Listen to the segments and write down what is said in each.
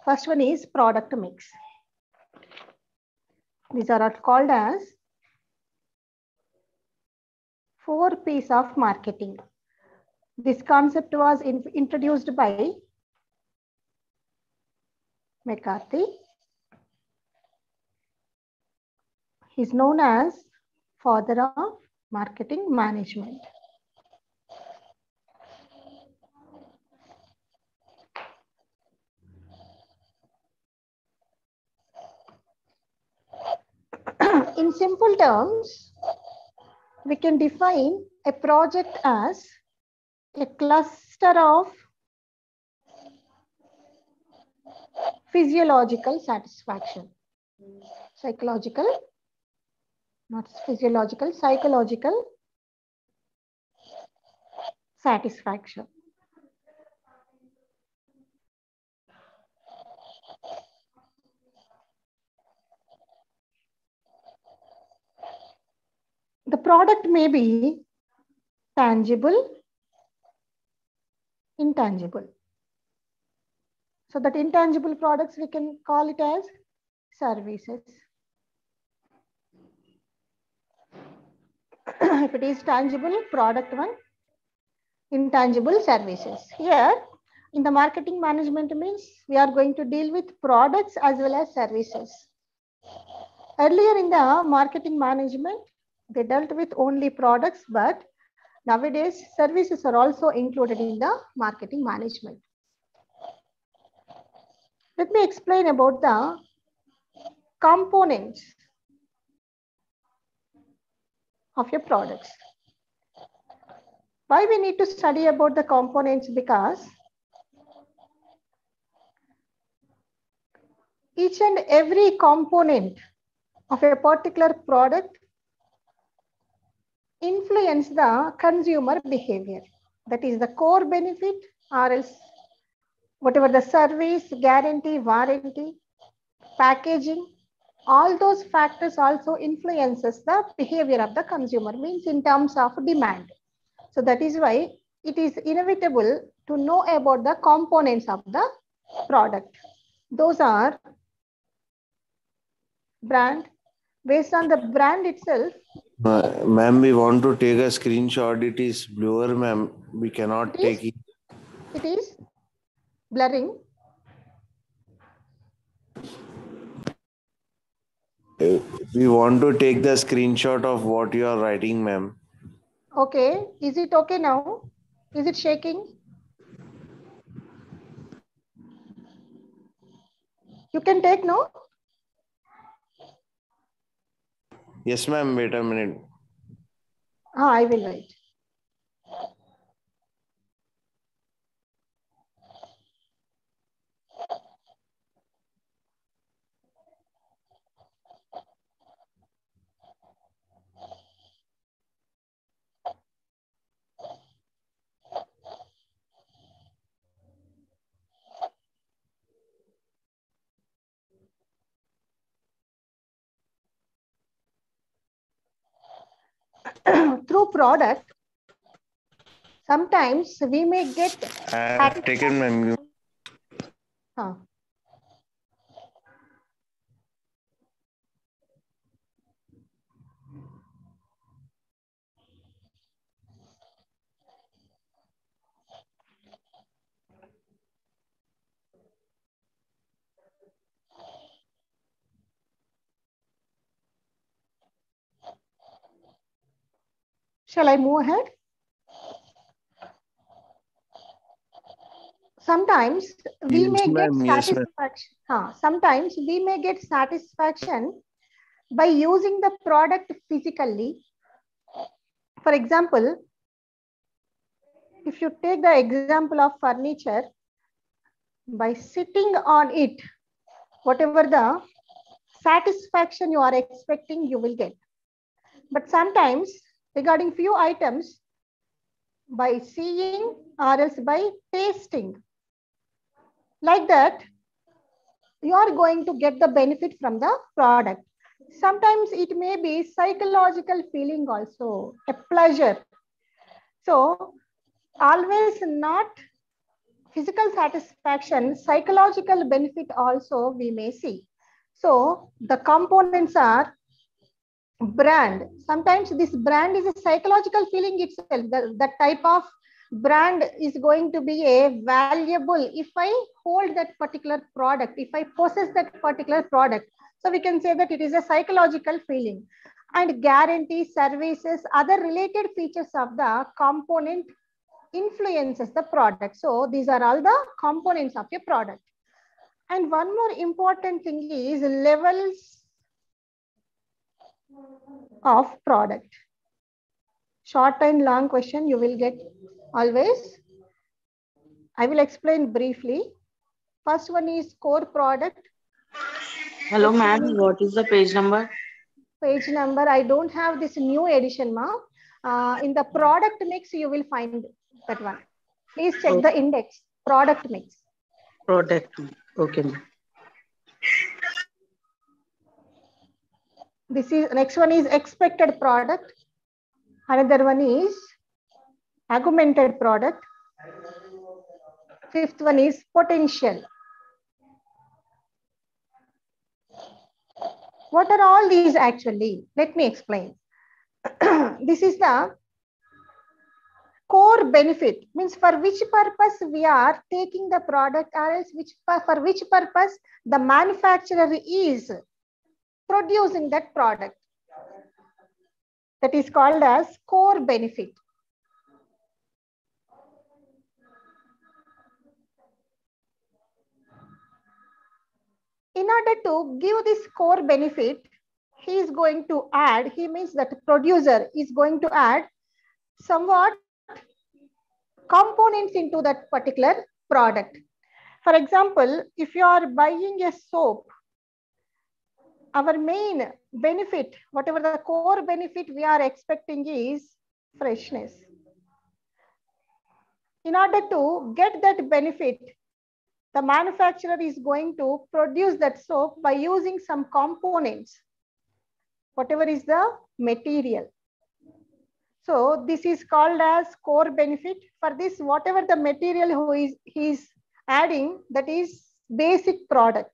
First one is product mix. These are called as 4 P's of marketing. This concept was introduced by McCarthy. He is known as father of marketing management. In simple terms, we can define a project as a cluster of physiological satisfaction. Psychological, not physiological, psychological satisfaction. The product may be tangible, intangible. So that intangible products, we can call it as services. If it is tangible, product one, intangible services. Here, in the marketing management means we are going to deal with products as well as services. Earlier in the marketing management, they dealt with only products, but nowadays services are also included in the marketing management. Let me explain about the components of your products. Why we need to study about the components? Because each and every component of a particular product influence the consumer behavior. That is the core benefit, or else whatever the service, guarantee, warranty, packaging, all those factors also influences the behavior of the consumer, means in terms of demand. So that is why it is inevitable to know about the components of the product. Those are brand. Based on the brand itself. Ma'am, we want to take a screenshot. It is blurry, ma'am. We cannot take it. It is blurring. We want to take the screenshot of what you are writing, ma'am. Okay. Is it okay now? Is it shaking? You can take, no? Yes, ma'am. Wait a minute. I will wait. Through product, sometimes we may get. I have taken, ma'am. Shall I move ahead? Sometimes we may get satisfaction. Sometimes we may get satisfaction by using the product physically. For example, if you take the example of furniture, by sitting on it, whatever the satisfaction you are expecting, you will get. But sometimes regarding few items, by seeing or else by tasting, like that, you are going to get the benefit from the product. Sometimes it may be psychological feeling also, a pleasure. So always not physical satisfaction, psychological benefit also we may see. So the components are brand. Sometimes this brand is a psychological feeling itself. The type of brand is going to be a valuable if I hold that particular product, if I possess that particular product. So we can say that it is a psychological feeling. And guarantee, services, other related features of the component influences the product. So these are all the components of your product. And one more important thing is levels of product. Short and long question you will get always. I will explain briefly. First one is core product. Hello, ma'am. What is the page number? Page number. I don't have this new edition, ma'am. In the product mix, you will find that one. Please check the index. Product mix. Product. Okay, ma'am. This is next one is expected product. Another one is augmented product. Fifth one is potential. What are all these actually? Let me explain. This is the core benefit, means for which purpose we are taking the product, or else for which purpose the manufacturer is producing that product. That is called as core benefit. In order to give this core benefit, he is going to add, he means that producer is going to add somewhat components into that particular product. For example, if you are buying a soap, our main benefit, whatever the core benefit we are expecting is freshness. In order to get that benefit, the manufacturer is going to produce that soap by using some components, whatever is the material. So this is called as core benefit. For this, whatever the material he is adding, that is basic product.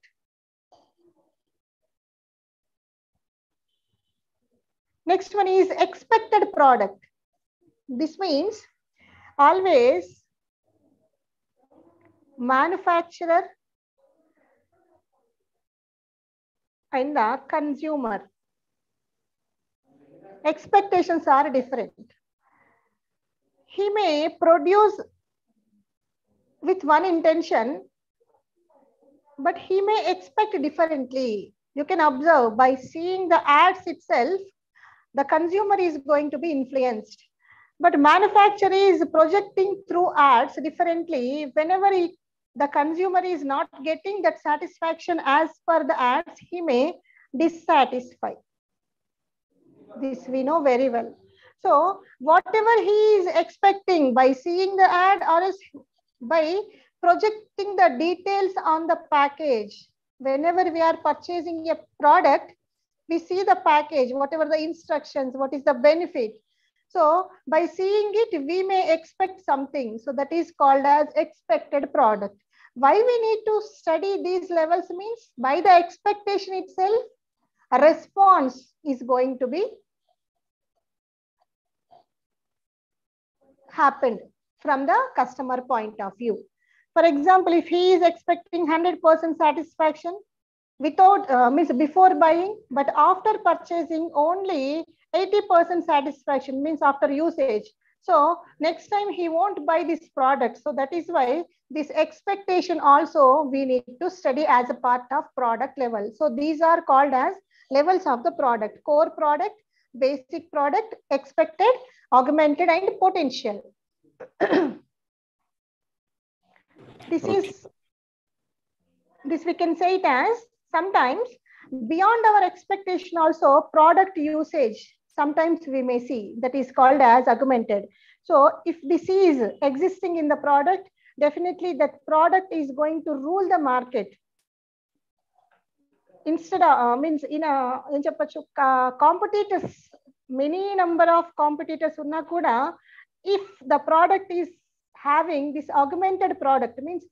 Next one is expected product. This means always manufacturer and the consumer expectations are different. He may produce with one intention, but he may expect differently. You can observe by seeing the ads itself, the consumer is going to be influenced. But manufacturer is projecting through ads differently. Whenever the consumer is not getting that satisfaction as per the ads, he may dissatisfy. This we know very well. So whatever he is expecting by seeing the ad or by projecting the details on the package, whenever we are purchasing a product, we see the package, whatever the instructions, what is the benefit. So by seeing it, we may expect something. So that is called as expected product. Why we need to study these levels means by the expectation itself, a response is going to be happened from the customer point of view. For example, if he is expecting 100% satisfaction without means before buying, but after purchasing only 80% satisfaction, means after usage. So next time he won't buy this product. So that is why this expectation also we need to study as a part of product level. So these are called as levels of the product: core product, basic product, expected, augmented, and potential. This we can say it as sometimes beyond our expectation also product usage. Sometimes we may see that is called as augmented. So if this is existing in the product, definitely that product is going to rule the market. Instead of means in a competitors, many number of competitors unna kuda, if the product is having this augmented product, means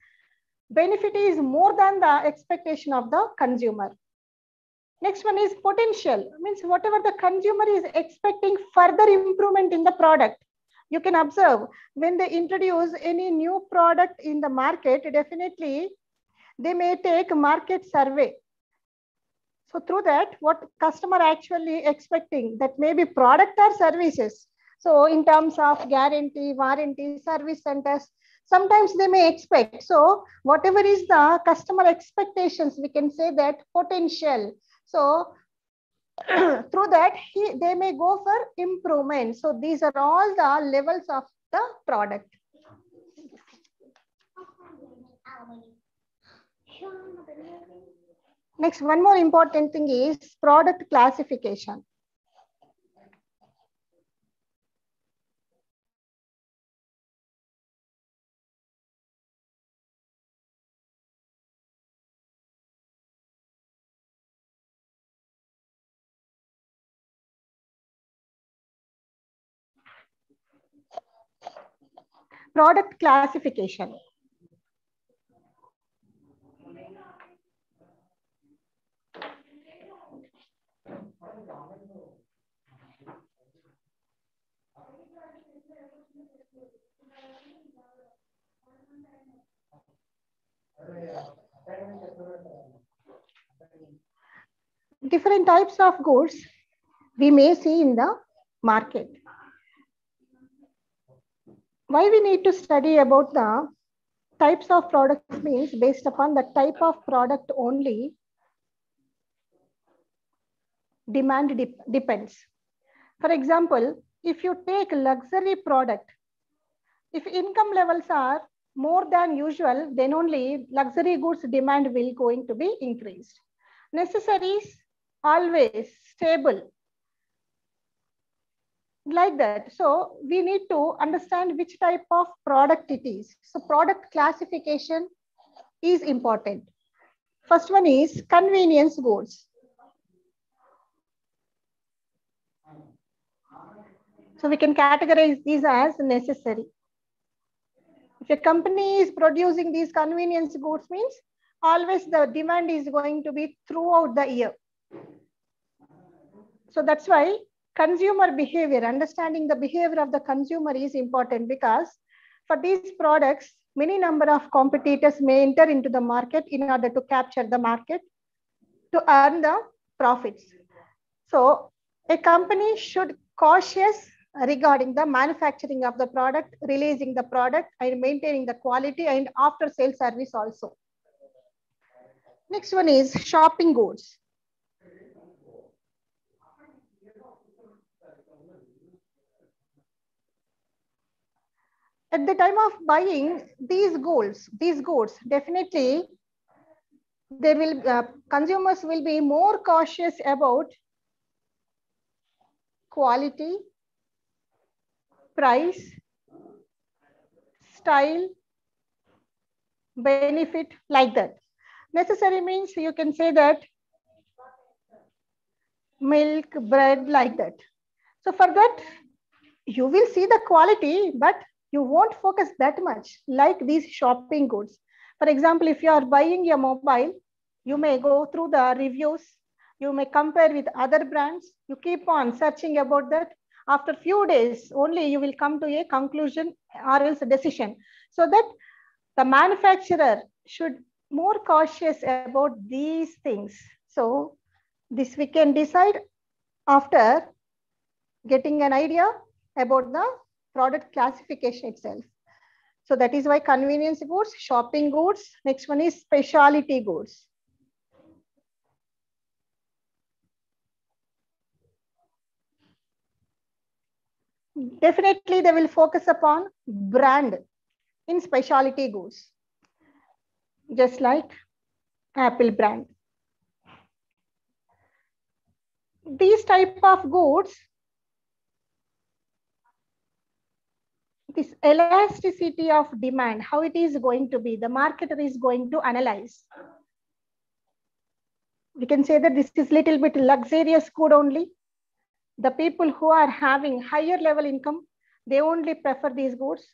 benefit is more than the expectation of the consumer. Next one is potential, means whatever the consumer is expecting further improvement in the product. You can observe when they introduce any new product in the market, definitely they may take market survey. So through that, what customer actually expecting, that maybe product or services. So in terms of guarantee, warranty, service centers, sometimes they may expect. So whatever is the customer expectations, we can say that potential. So through that, they may go for improvement. So these are all the levels of the product. Next, one more important thing is product classification. Product classification. Different types of goods we may see in the market. Why we need to study about the types of products means based upon the type of product only, demand depends. For example, if you take luxury product, if income levels are more than usual, then only luxury goods demand will going to be increased. Necessaries, always stable. Like that. So we need to understand which type of product it is. So product classification is important. First one is convenience goods. So we can categorize these as necessary. If a company is producing these convenience goods, means always the demand is going to be throughout the year. So that's why consumer behavior, understanding the behavior of the consumer is important, because for these products, many number of competitors may enter into the market in order to capture the market to earn the profits. So a company should cautious regarding the manufacturing of the product, releasing the product, and maintaining the quality and after sales service also. Next one is shopping goods. At the time of buying these goods, definitely there will consumers will be more cautious about quality, price, style, benefit, like that. Necessary means you can say that milk, bread, like that. So for that, you will see the quality, but you won't focus that much like these shopping goods. For example, if you are buying a mobile, you may go through the reviews, you may compare with other brands, you keep on searching about that. After few days, only you will come to a conclusion or else a decision. So that the manufacturer should more cautious about these things. So this we can decide after getting an idea about the product classification itself. So that is why convenience goods, shopping goods. Next one is specialty goods. Definitely they will focus upon brand in specialty goods, just like Apple brand. These type of goods, this elasticity of demand, how it is going to be, the marketer is going to analyze. We can say that this is little bit luxurious good only. The people who are having higher level income, they only prefer these goods.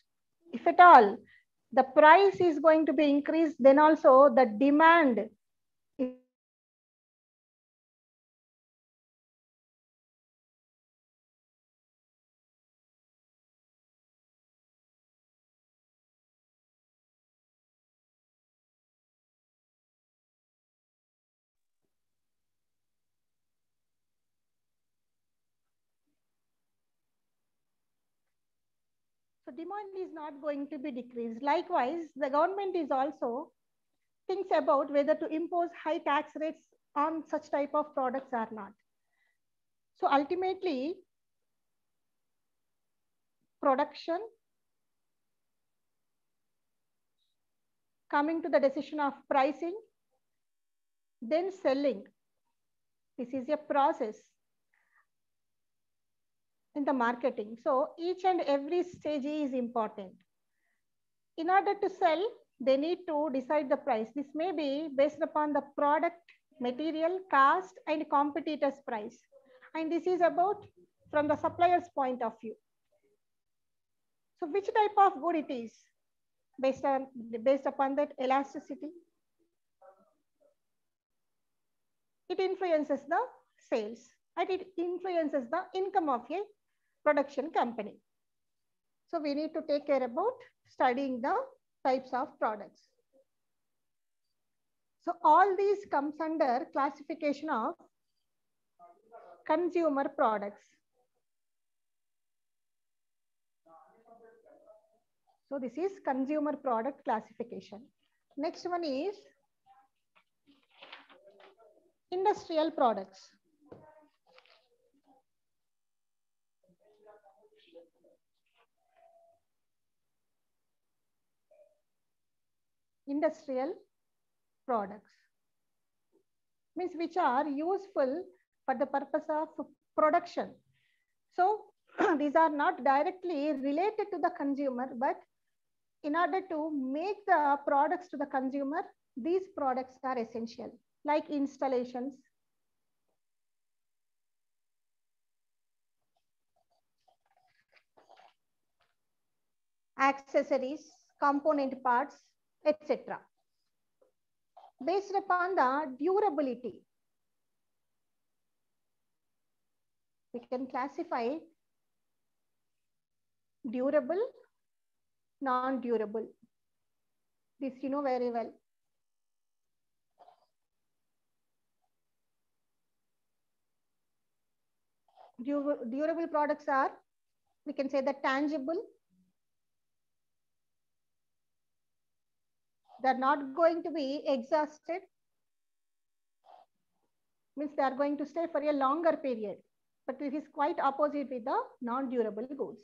if at all the price is going to be increased, then also the demand is going to be increased. So demand is not going to be decreased. Likewise, the government is also thinks about whether to impose high tax rates on such type of products or not. So ultimately, production, coming to the decision of pricing, then selling. This is a process in the marketing. So each and every stage is important. In order to sell, they need to decide the price. This may be based upon the product, material, cost, and competitor's price. And this is about from the supplier's point of view. So which type of good it is based upon that elasticity? It influences the sales and it influences the income of a production company. So we need to take care about studying the types of products. So all these comes under classification of consumer products. So this is consumer product classification. Next one is industrial products. Industrial products means which are useful for the purpose of production. So these are not directly related to the consumer, but in order to make the products to the consumer, these products are essential, like installations, accessories, component parts, etc. Based upon the durability, we can classify durable, non-durable. This you know very well. Durable products are, we can say, the tangible. They're not going to be exhausted. Means they are going to stay for a longer period. But it is quite opposite with the non-durable goods.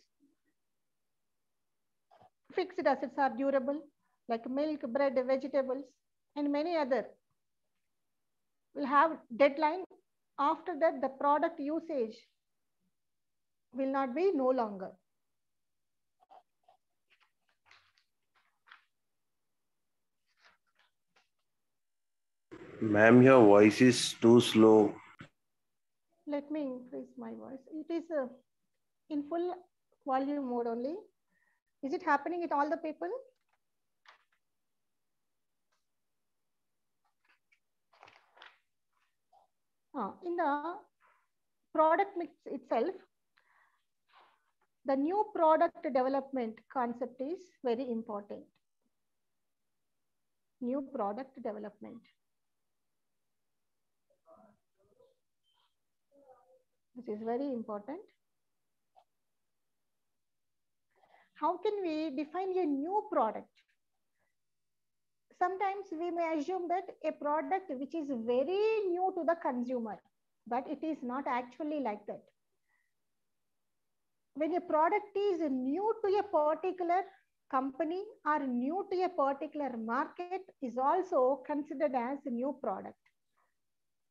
Fixed assets are durable, like milk, bread, vegetables, and many other. Will have deadline. After that, the product usage will not be no longer. Ma'am, your voice is too slow. Let me increase my voice. It is in full volume mode only. Is it happening with all the people? In the product mix itself, the new product development concept is very important. New product development. This is very important. How can we define a new product? Sometimes we may assume that a product which is very new to the consumer, but it is not actually like that. When a product is new to a particular company or new to a particular market, is also considered as a new product.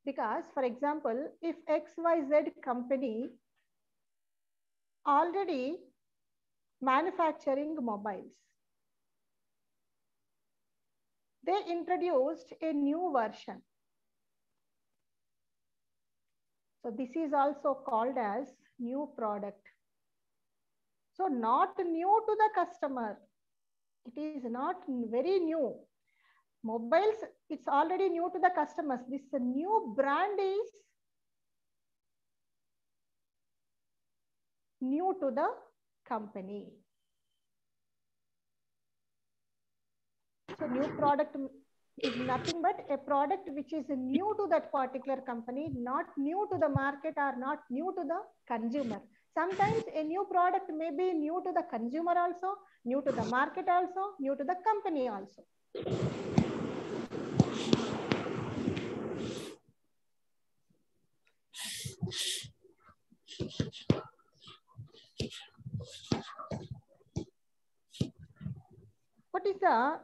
Because, for example, if XYZ company already manufacturing mobiles, they introduced a new version. So this is also called as new product. So not new to the customer, It is not very new. Mobiles, it's already new to the customers. This new brand is new to the company. So new product is nothing but a product which is new to that particular company, not new to the market or not new to the consumer. Sometimes a new product may be new to the consumer also, new to the market also, new to the company also. What is the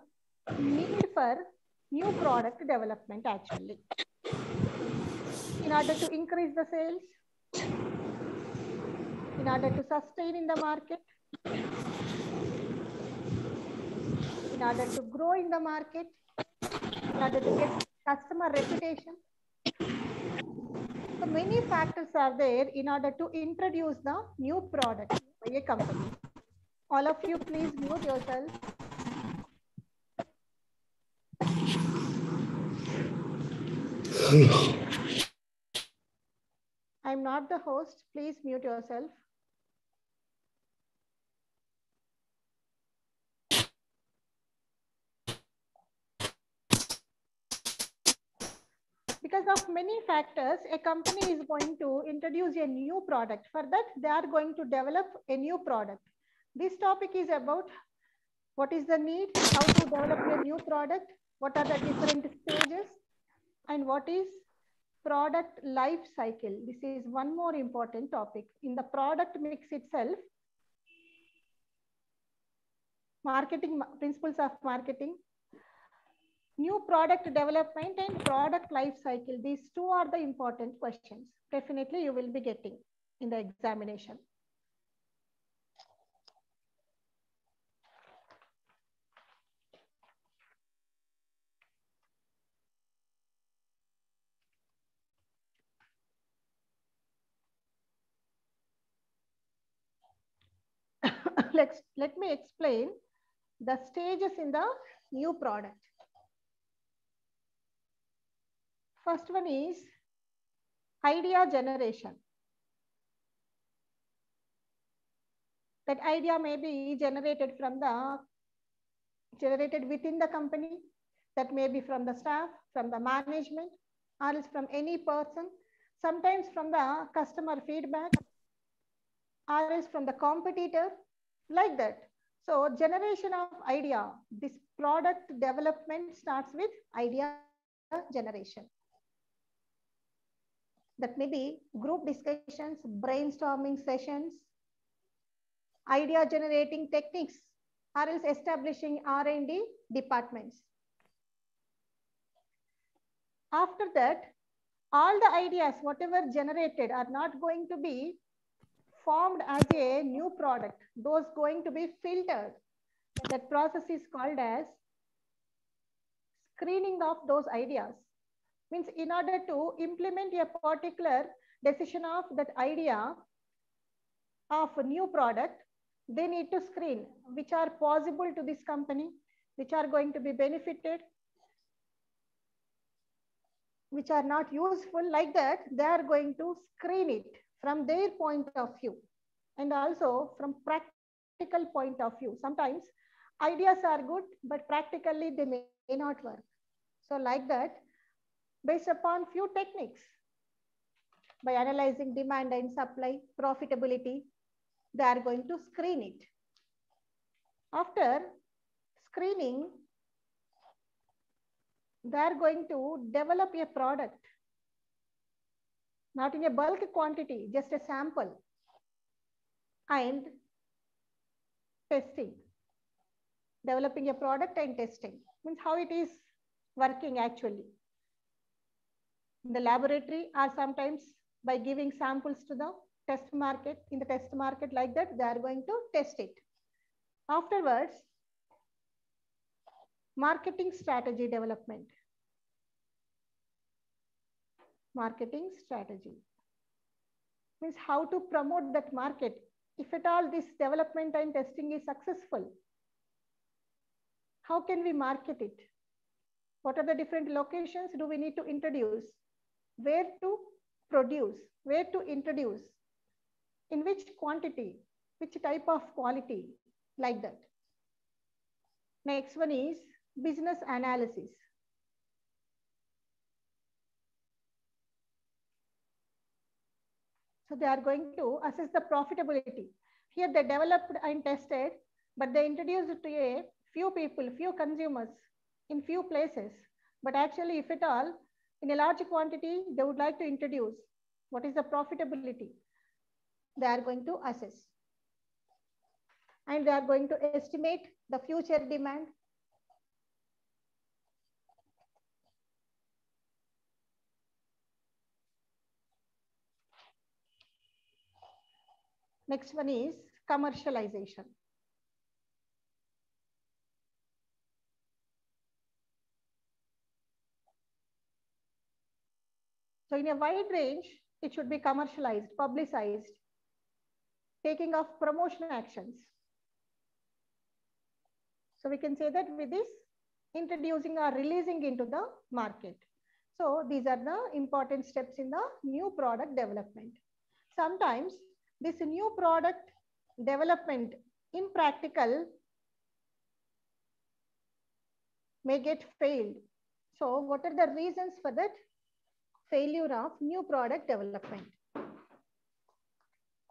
need for new product development actually? In order to increase the sales, in order to sustain in the market, in order to grow in the market, in order to get customer reputation. So many factors are there in order to introduce the new product by a company. All of you, please mute yourself. I'm not the host. Please mute yourself. Because of many factors, a company is going to introduce a new product. For that, they are going to develop a new product. This topic is about what is the need, how to develop a new product, what are the different stages, and what is product life cycle. This is one more important topic. In the product mix itself, marketing, principles of marketing, new product development and product life cycle. These two are the important questions. Definitely you will be getting in the examination. Let me explain the stages in the new product. First one is idea generation. That idea may be generated within the company, that may be from the staff, from the management, or else from any person, sometimes from the customer feedback, or else from the competitor, like that. So generation of idea, this product development starts with idea generation. That may be group discussions, brainstorming sessions, idea generating techniques, or else establishing R&D departments. After that, all the ideas, whatever generated, are not going to be formed as a new product. Those going to be filtered. That process is called as screening of those ideas. Means in order to implement a particular decision of that idea of a new product, they need to screen which are possible to this company, which are going to be benefited, which are not useful. Like that, they are going to screen it from their point of view and also from practical point of view. Sometimes ideas are good, but practically they may not work. So like that, based upon few techniques, by analyzing demand and supply, profitability, they are going to screen it. After screening, they are going to develop a product, not in a bulk quantity, just a sample, and testing. Developing a product and testing means how it is working actually in the laboratory, or sometimes by giving samples to the test market. In the test market, like that, they are going to test it. Afterwards, marketing strategy development. Marketing strategy means how to promote that market. If at all this development and testing is successful, How can we market it? What are the different locations do we need to introduce? Where to produce? Where to introduce? In which quantity? Which type of quality? Like that. Next one is business analysis. So they are going to assess the profitability. Here they developed and tested, but they introduced it to a few people, few consumers in few places. But actually, if at all, in a large quantity, they would like to introduce. What is the profitability? They are going to assess. And they are going to estimate the future demand. Next one is commercialization. So in a wide range, it should be commercialized, publicized, taking of promotion actions. So we can say that with this, introducing or releasing into the market. So these are the important steps in the new product development. Sometimes this new product development in practical may get failed. So what are the reasons for that failure of new product development?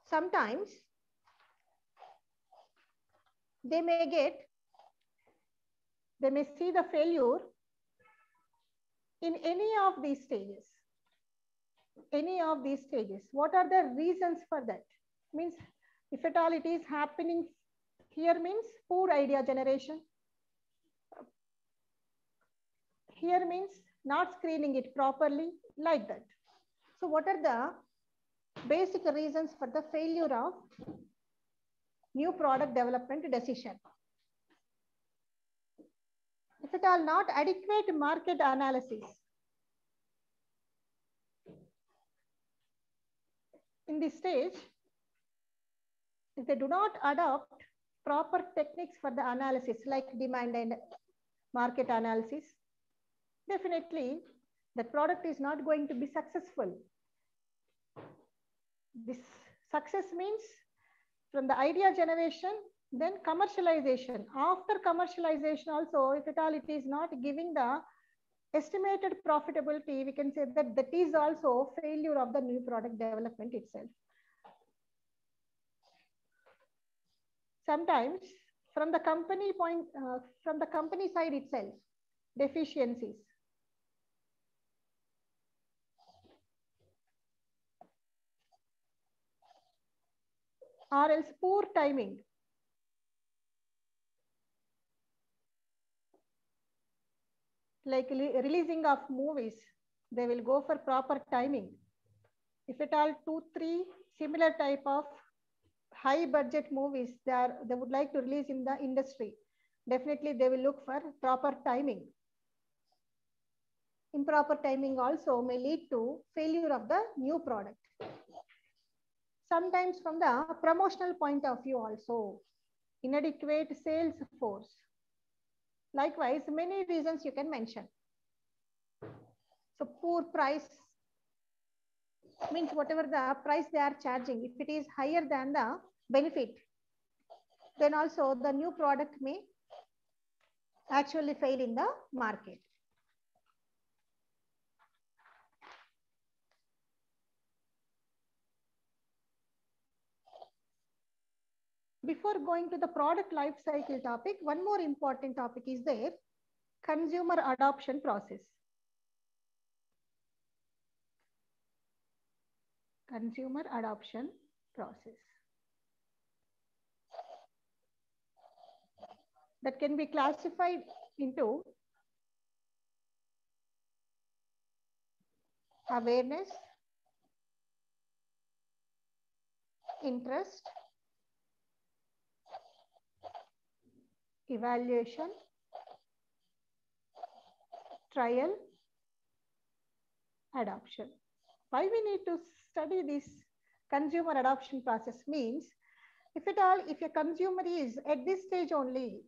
Sometimes they may see the failure in any of these stages. Any of these stages. What are the reasons for that? Means if at all it is happening here means poor idea generation. Here means not screening it properly, like that. So what are the basic reasons for the failure of new product development decision? If at all not adequate market analysis. In this stage, if they do not adopt proper techniques for the analysis like demand and market analysis, definitely the product is not going to be successful. This success means from the idea generation, then commercialization. After commercialization also, if at all it is not giving the estimated profitability, we can say that that is also failure of the new product development itself. Sometimes from the company side itself, deficiencies. Or else poor timing. Like releasing of movies, they will go for proper timing. If at all 2-3 similar type of high budget movies they would like to release in the industry, definitely they will look for proper timing. Improper timing also may lead to failure of the new product. Sometimes from the promotional point of view also, inadequate sales force. Likewise, many reasons you can mention. So poor price means whatever the price they are charging, if it is higher than the benefit, then also the new product may actually fail in the market. Before going to the product life cycle topic, one more important topic is there, consumer adoption process. Consumer adoption process. That can be classified into awareness, interest, evaluation, trial, adoption. Why we need to study this consumer adoption process means, if at all, if a consumer is at this stage only,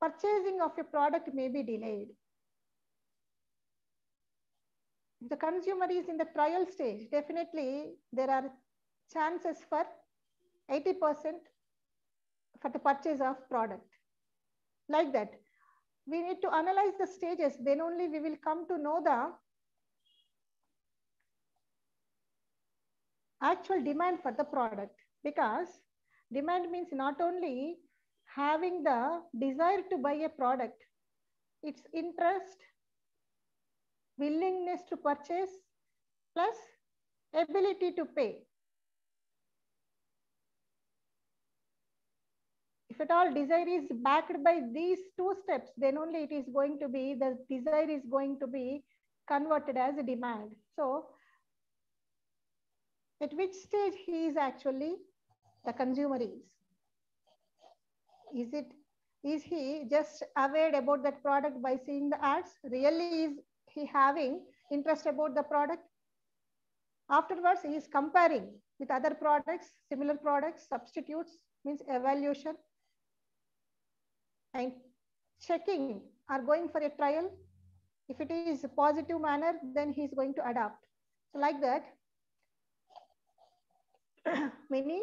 purchasing of a product may be delayed. If the consumer is in the trial stage, definitely there are chances for 80% for the purchase of product. Like that, we need to analyze the stages, then only we will come to know the actual demand for the product, because demand means not only having the desire to buy a product, it's interest, willingness to purchase, plus ability to pay. If at all desire is backed by these two steps, then only it is going to be, the desire is going to be converted as a demand. So at which stage he is actually, the consumer is? Is he just aware about that product by seeing the ads? Really is he having interest about the product? Afterwards, he is comparing with other products, similar products, substitutes, means evaluation, and checking, are going for a trial. If it is a positive manner, then he is going to adopt. So like that, many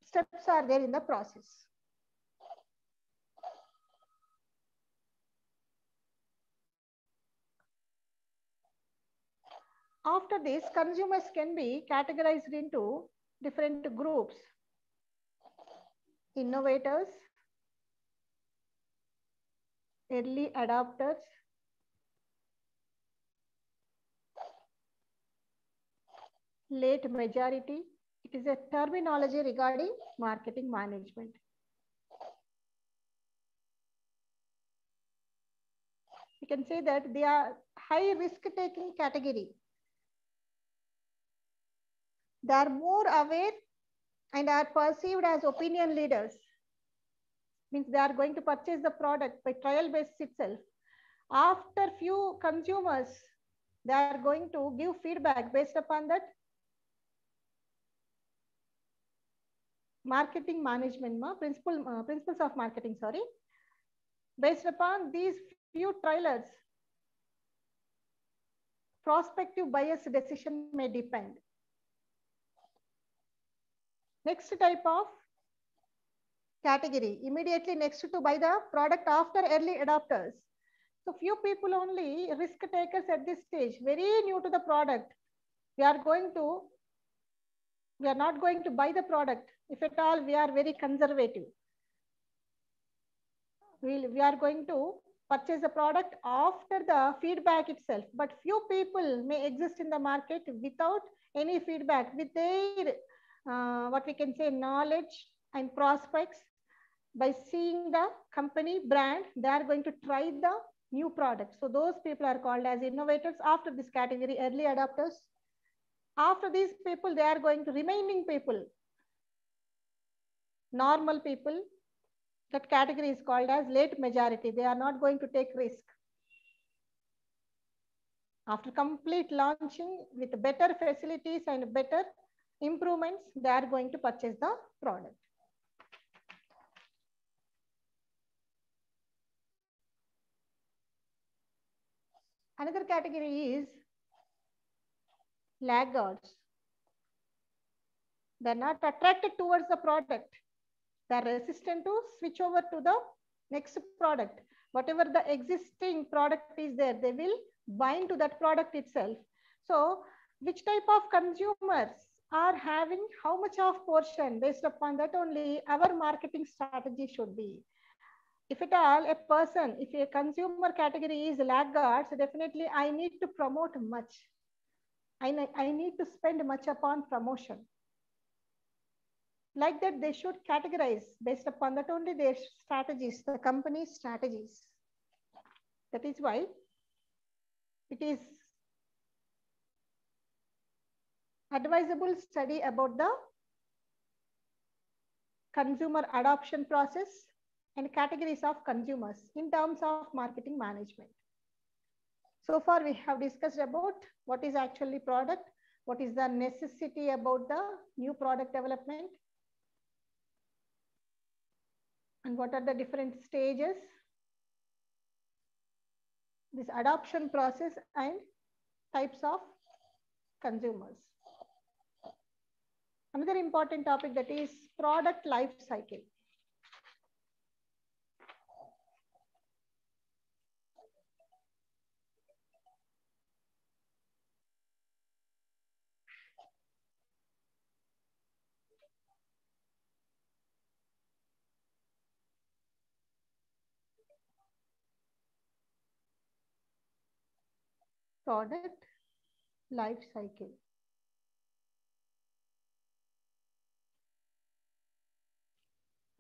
steps are there in the process. After this, consumers can be categorized into different groups. Innovators, early adopters, late majority. It is a terminology regarding marketing management. We can say that they are high risk taking category. They are more aware and are perceived as opinion leaders. Means they are going to purchase the product by trial basis itself. After few consumers, they are going to give feedback based upon that marketing management principles of marketing, sorry. Based upon these few trialers, prospective buyer's decision may depend. Next type of category, immediately next to buy the product after early adopters. So few people only, risk takers at this stage, very new to the product. We are not going to buy the product. If at all, we are very conservative. We are going to purchase the product after the feedback itself. But few people may exist in the market without any feedback, with their what we can say knowledge and prospects. By seeing the company brand, they are going to try the new product. So those people are called as innovators. After this category, early adopters. After these people, they are going to remaining people, normal people. That category is called as late majority. They are not going to take risk. After complete launching with better facilities and better improvements, they are going to purchase the product. Another category is laggards. They are not attracted towards the product. They are resistant to switch over to the next product. Whatever the existing product is there, they will bind to that product itself. So which type of consumers are having how much of portion, based upon that only our marketing strategy should be. If at all a person, if a consumer category is laggards, definitely I need to promote much. I need to spend much upon promotion. Like that, they should categorize based upon that only their strategies, the company's strategies. That is why it is advisable study about the consumer adoption process and categories of consumers in terms of marketing management. So far, we have discussed about what is actually product, what is the necessity about the new product development, And what are the different stages? This adoption process and types of consumers. Another important topic, that is product life cycle. Product life cycle.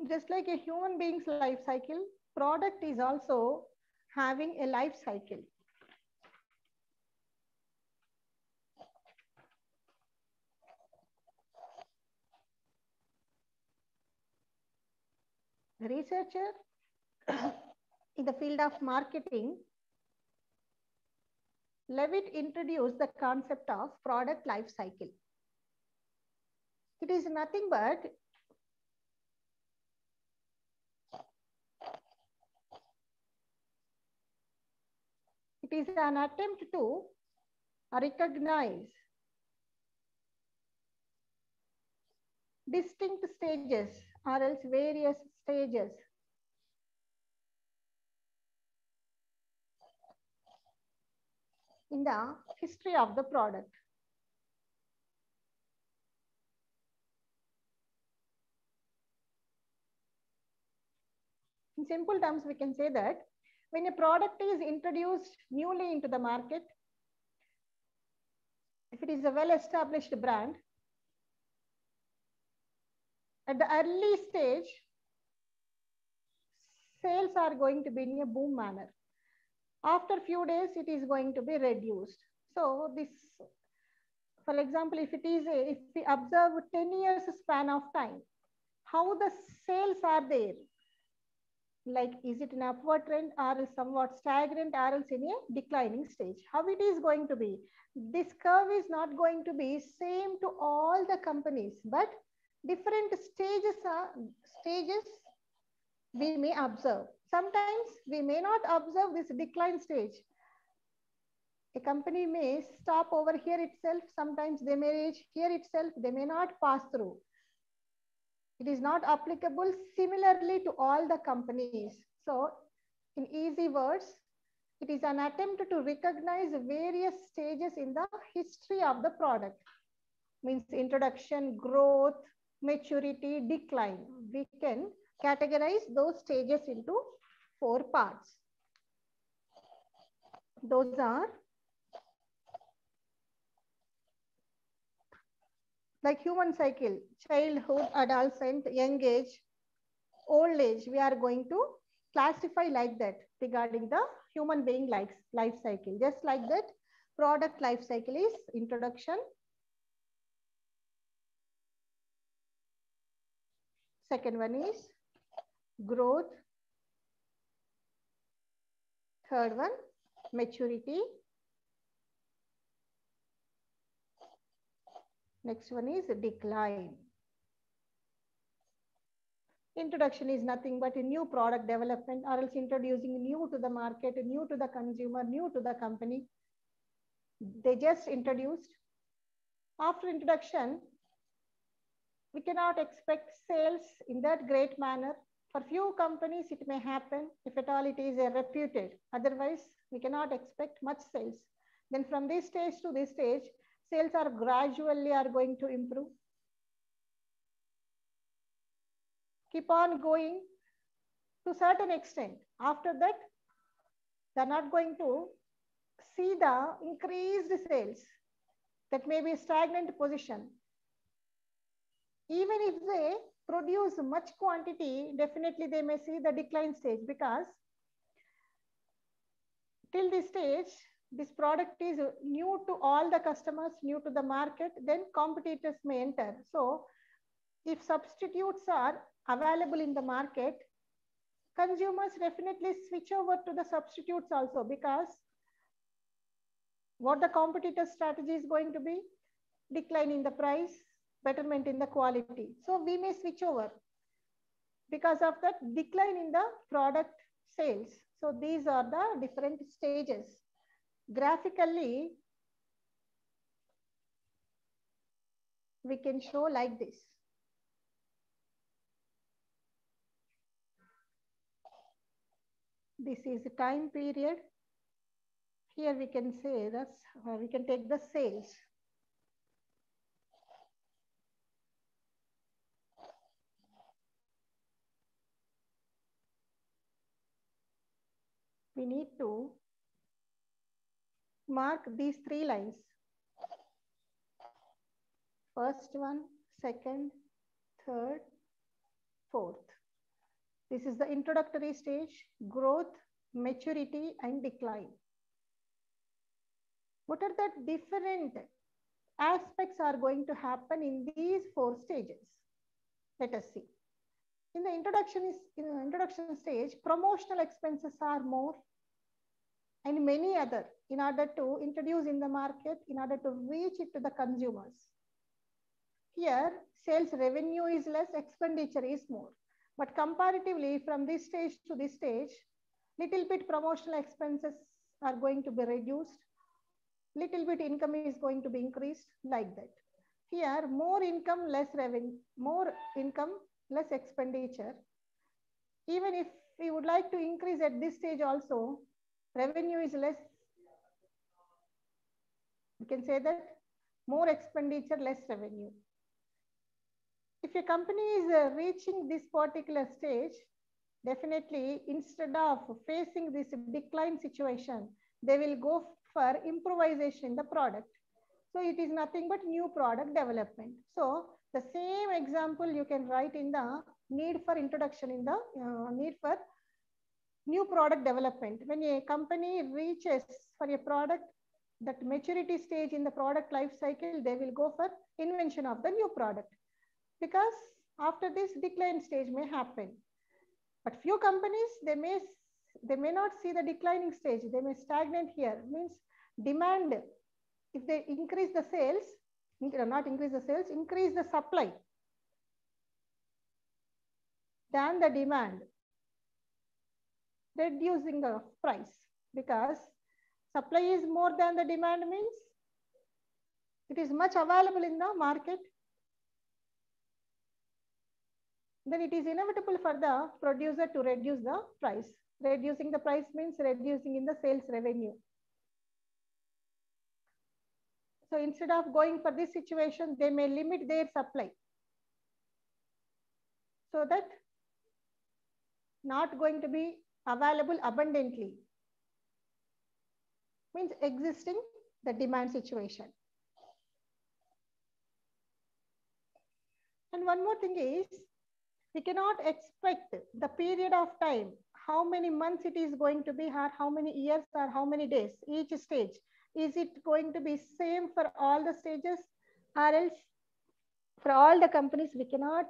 Just like a human being's life cycle, product is also having a life cycle. The researcher in the field of marketing, Levitt introduced the concept of product life cycle. It is nothing but it is an attempt to recognize distinct stages or else various stages in the history of the product. In simple terms, we can say that when a product is introduced newly into the market, if it is a well-established brand, at the early stage, sales are going to be in a boom manner. After a few days, it is going to be reduced. So this, for example, if we observe 10 years span of time, how the sales are there? Like, is it an upward trend or somewhat stagnant or else in a declining stage? How it is going to be? This curve is not going to be same to all the companies, but different stages we may observe. Sometimes we may not observe this decline stage. A company may stop over here itself. Sometimes they may reach here itself. They may not pass through. It is not applicable similarly to all the companies. So in easy words, it is an attempt to recognize various stages in the history of the product. Means introduction, growth, maturity, decline. We can categorize those stages into 4 parts. Those are like human cycle, childhood, adolescent, young age, old age. We are going to classify like that regarding the human being life cycle. Just like that, product life cycle is introduction, second one is growth, third one maturity, next one is decline. Introduction is nothing but a new product development or else introducing new to the market, new to the consumer, new to the company. They just introduced. After introduction, we cannot expect sales in that great manner. For few companies, it may happen if at all it is a reputed. Otherwise, we cannot expect much sales. Then from this stage to this stage, sales are gradually going to improve. Keep on going to a certain extent. After that, they're not going to see the increased sales. That may be a stagnant position. Even if they produce much quantity, definitely they may see the decline stage, because till this stage, this product is new to all the customers, new to the market, then competitors may enter. So if substitutes are available in the market, consumers definitely switch over to the substitutes also, because what the competitor strategy is going to be? Decline in the price, betterment in the quality. So we may switch over. because of that decline in the product sales. So these are the different stages. Graphically, we can show like this. This is the time period. Here we can say that we can take the sales. We need to mark these 3 lines. First one, second, third, fourth. This is the introductory stage, growth, maturity, and decline. What are the different aspects are going to happen in these 4 stages? Let us see. In the introduction stage, promotional expenses are more and many other in order to introduce in the market, in order to reach it to the consumers. Here, sales revenue is less, expenditure is more. But comparatively, from this stage to this stage, little bit promotional expenses are going to be reduced. Little bit income is going to be increased, like that. Here, more income, less revenue, more income, less expenditure. Even if we would like to increase at this stage also, revenue is less. We can say that more expenditure, less revenue. If a company is reaching this particular stage, definitely instead of facing this decline situation, they will go for improvisation in the product. So it is nothing but new product development. So the same example you can write in the need for introduction, in the need for new product development. When a company reaches for a product, that maturity stage in the product life cycle, they will go for invention of the new product. Because after this, decline stage may happen. But few companies, they may not see the declining stage. They may stagnate here. Means demand, if they increase the sales, not increase the sales, increase the supply than the demand, reducing the price, because supply is more than the demand means it is much available in the market. Then it is inevitable for the producer to reduce the price. Reducing the price means reducing in the sales revenue. So instead of going for this situation, they may limit their supply, so that not going to be available abundantly, means existing the demand situation. And one more thing is, we cannot expect the period of time, how many months it is going to be, or how many years or how many days each stage. Is it going to be same for all the stages, or else for all the companies we cannot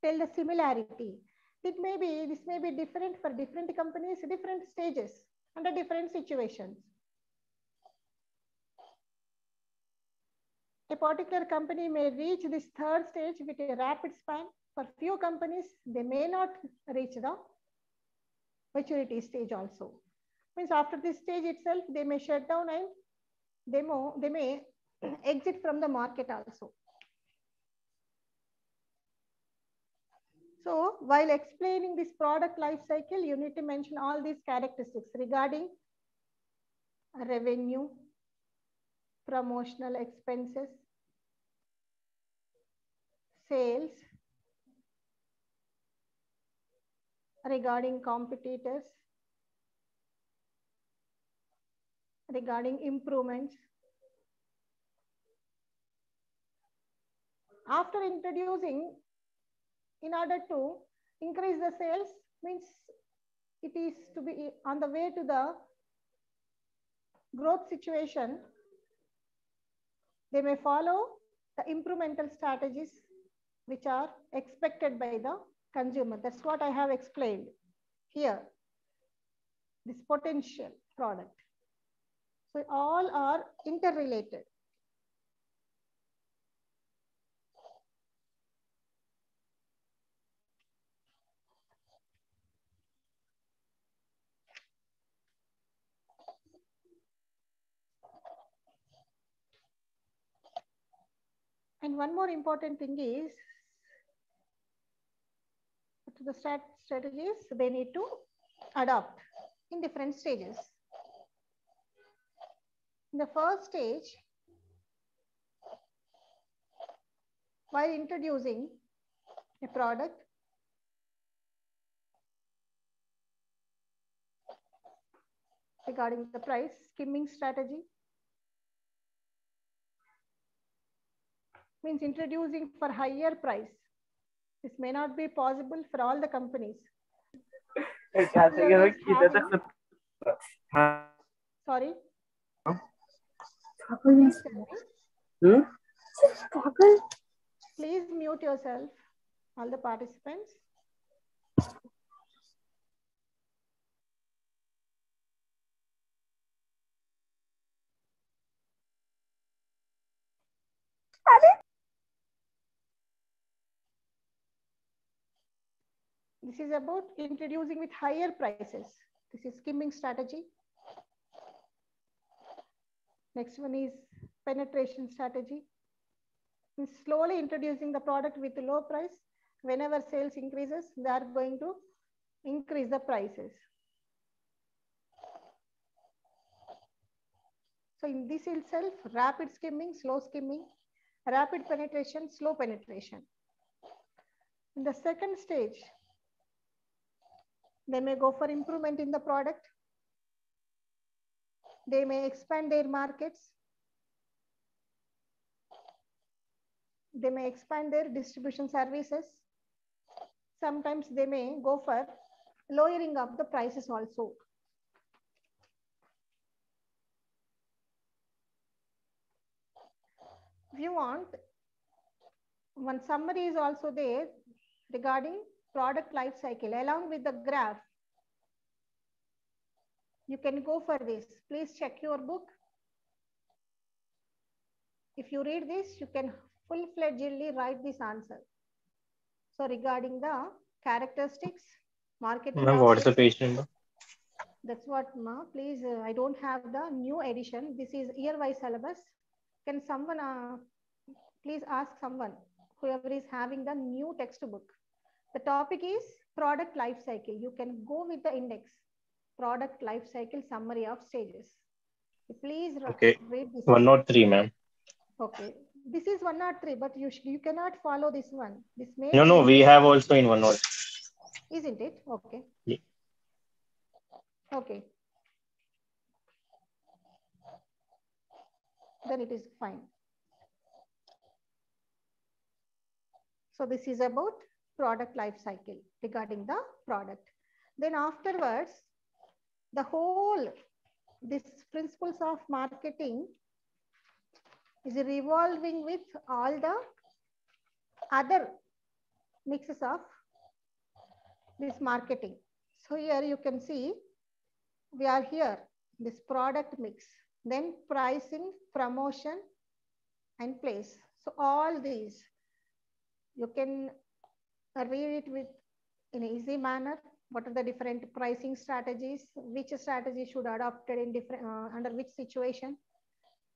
tell the similarity. This may be different for different companies, different stages, under different situations. A particular company may reach this 3rd stage with a rapid span. For few companies, they may not reach the maturity stage also. Means after this stage itself, they may shut down and they may exit from the market also. So while explaining this product life cycle, you need to mention all these characteristics regarding revenue, promotional expenses, sales, regarding competitors, regarding improvements. After introducing, in order to increase the sales, means it is to be on the way to the growth situation, they may follow the incremental strategies which are expected by the consumer. That's what I have explained here, this potential product. So all are interrelated. And one more important thing is the strategies they need to adopt in different stages. In the first stage, while introducing a product, regarding the price skimming strategy means introducing for higher price. This may not be possible for all the companies. Sorry. Please tell me. Please mute yourself, all the participants. This is about introducing with higher prices. This is skimming strategy. Next one is penetration strategy. Means slowly introducing the product with low price. Whenever sales increases, they are going to increase the prices. So in this itself, rapid skimming, slow skimming, rapid penetration, slow penetration. In the second stage, they may go for improvement in the product. They may expand their markets. They may expand their distribution services. Sometimes they may go for lowering of the prices also. If you want, one summary is also there regarding product life cycle along with the graph. You can go for this. Please check your book. If you read this, you can full-fledgedly write this answer. So regarding the characteristics, marketing. Ma'am, what is the page number? That's what, ma. Please, I don't have the new edition. This is year-wise syllabus. Can someone please ask someone, whoever is having the new textbook. The topic is product life cycle. You can go with the index. Product life cycle summary of stages. Please read this. 103, ma'am. Okay. This is 103, but you cannot follow this one. This may No, we have also in 103. Isn't it? Okay. Yeah. Okay. Then it is fine. So this is about product life cycle regarding the product. Then afterwards, the whole, this principles of marketing is revolving with all the other mixes of this marketing. So here you can see, we are here, this product mix, then pricing, promotion, and place. So all these, you can read it with in an easy manner. What are the different pricing strategies? Which strategy should adopted in different under which situation?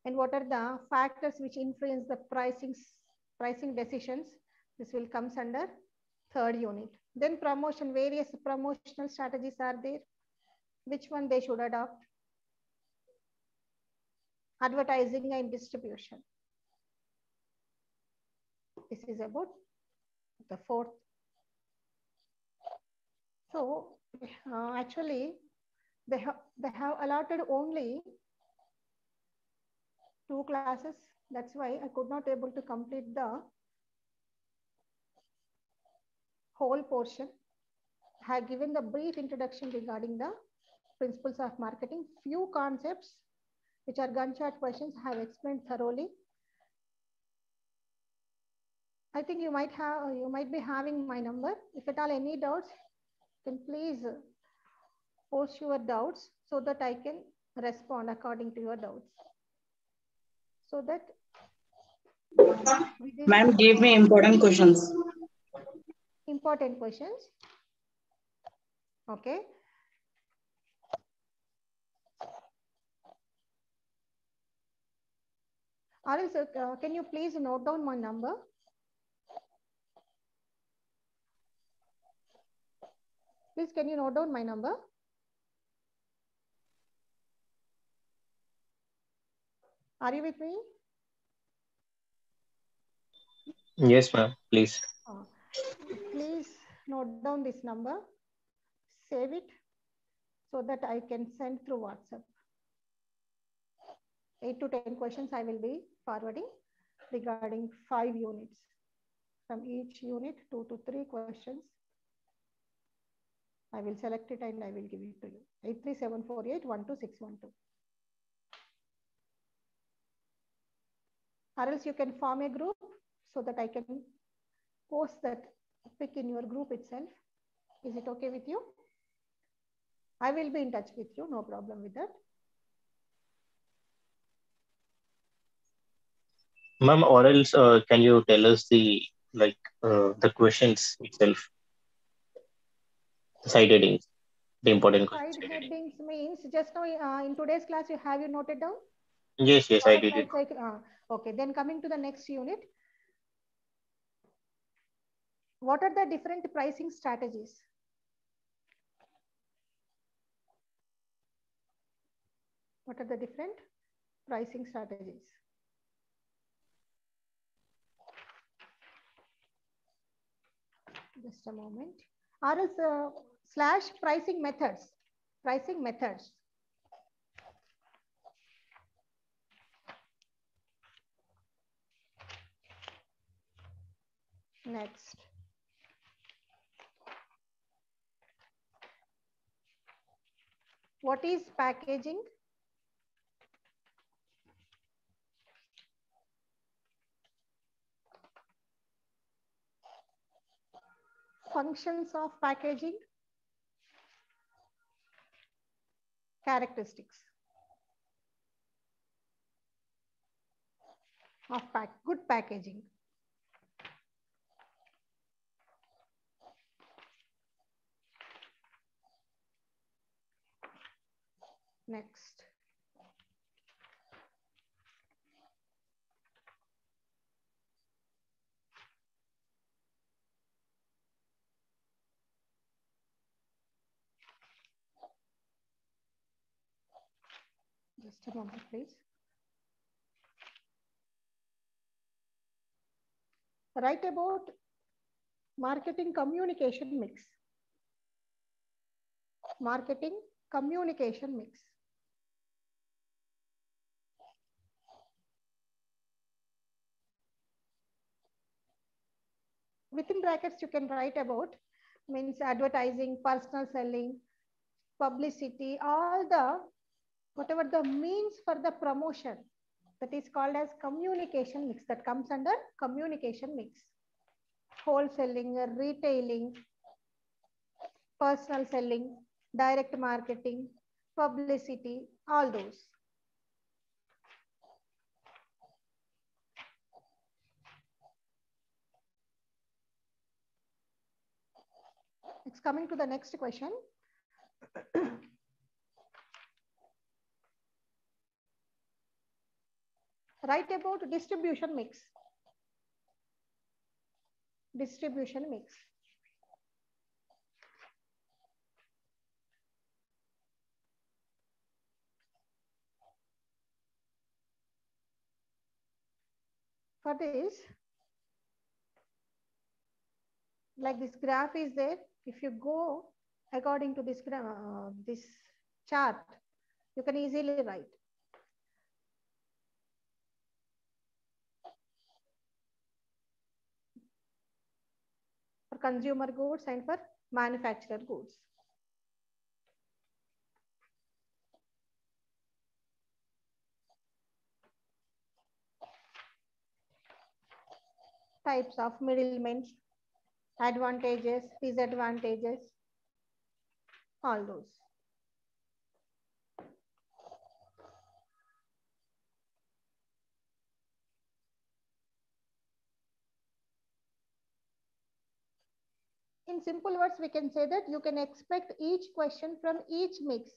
And what are the factors which influence the pricing decisions? This will come under third unit. Then promotion, various promotional strategies are there. Which one they should adopt? Advertising and distribution. This is about the fourth. So actually, they have allotted only 2 classes. That's why I could not able to complete the whole portion. I have given the brief introduction regarding the principles of marketing. Few concepts which are gunshot questions I have explained thoroughly. I think you might be having my number. If at all any doubts, then please post your doubts so that I can respond according to your doubts. So that ma'am, give me important questions. Important questions. Okay. Or else, can you please note down my number? Please, can you note down my number? Are you with me? Yes, ma'am. Please. Please note down this number, save it so that I can send through WhatsApp. 8 to 10 questions I will be forwarding regarding 5 units. From each unit, 2 to 3 questions. I will select it and I will give it to you. 83748-12612. Or else you can form a group so that I can post that pic in your group itself. Is it okay with you? I will be in touch with you, no problem with that. Ma'am, or else can you tell us the questions itself, the side headings, the important questions. Side headings means just now in today's class you have you noted down? Yes, yes, I did it. Okay, then coming to the next unit. What are the different pricing strategies? What are the different pricing strategies? Just a moment. Or else slash pricing methods. Pricing methods. Next. What is packaging? Functions of packaging. Characteristics of good packaging. Next. Just a moment, please. Write about marketing communication mix. Marketing communication mix. Within brackets, you can write about means advertising, personal selling, publicity, all the whatever the means for the promotion, that is called as communication mix, that comes under communication mix. Wholesaling, retailing, personal selling, direct marketing, publicity, all those. It's coming to the next question. Write about distribution mix. Distribution mix. For this, like this graph is there. If you go according to this chart, you can easily write. For consumer goods and for manufactured goods. Types of middlemen, advantages, disadvantages, all those. In simple words, we can say that you can expect each question from each mix,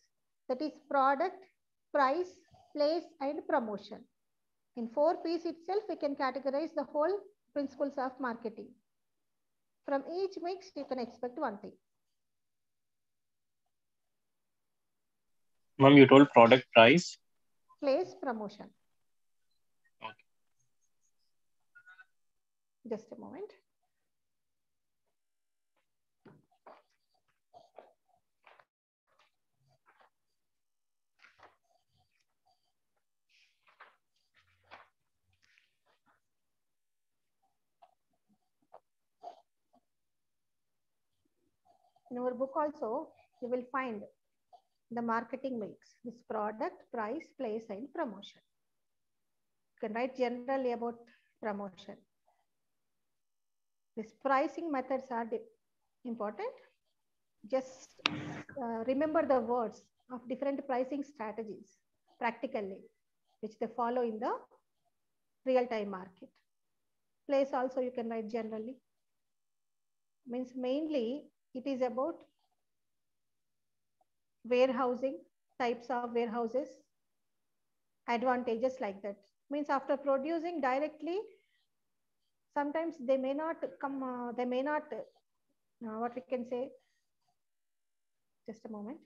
that is product, price, place, and promotion. In 4Ps itself, we can categorize the whole principles of marketing. From each mix, you can expect one thing. Ma'am, you told product price. Place, promotion. Okay. Just a moment. In our book also, you will find the marketing mix. This product, price, place, and promotion. You can write generally about promotion. These pricing methods are important. Just remember the words of different pricing strategies practically, which they follow in the real-time market. Place also you can write generally. Means mainly it is about warehousing, types of warehouses, advantages like that. Means after producing directly, sometimes they may not come, they may not, what we can say, just a moment.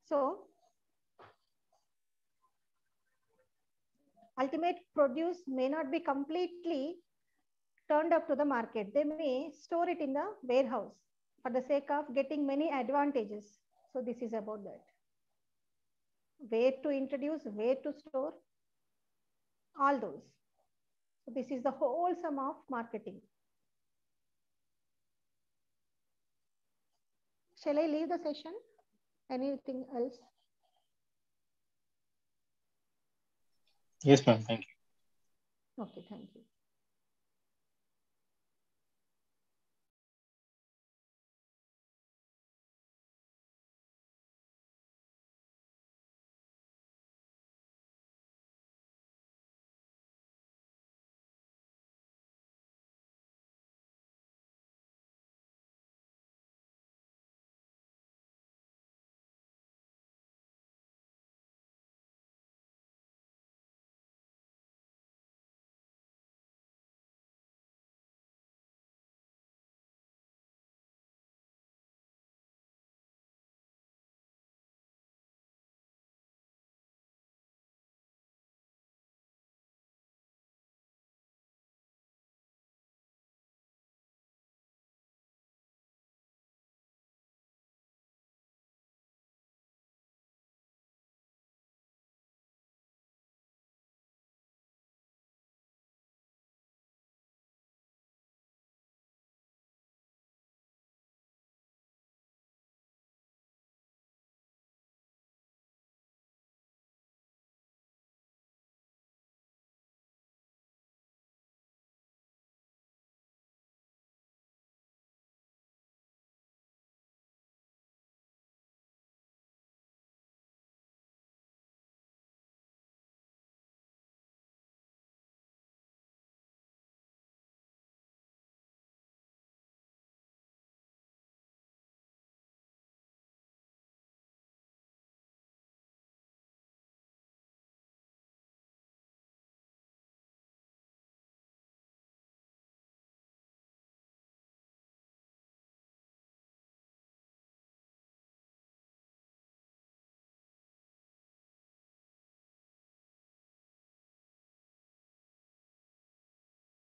So ultimate produce may not be completely turned up to the market. They may store it in the warehouse for the sake of getting many advantages. So this is about that. Where to introduce, where to store, all those. So this is the whole sum of marketing. Shall I leave the session? Anything else? Yes, ma'am. Thank you. Okay, thank you.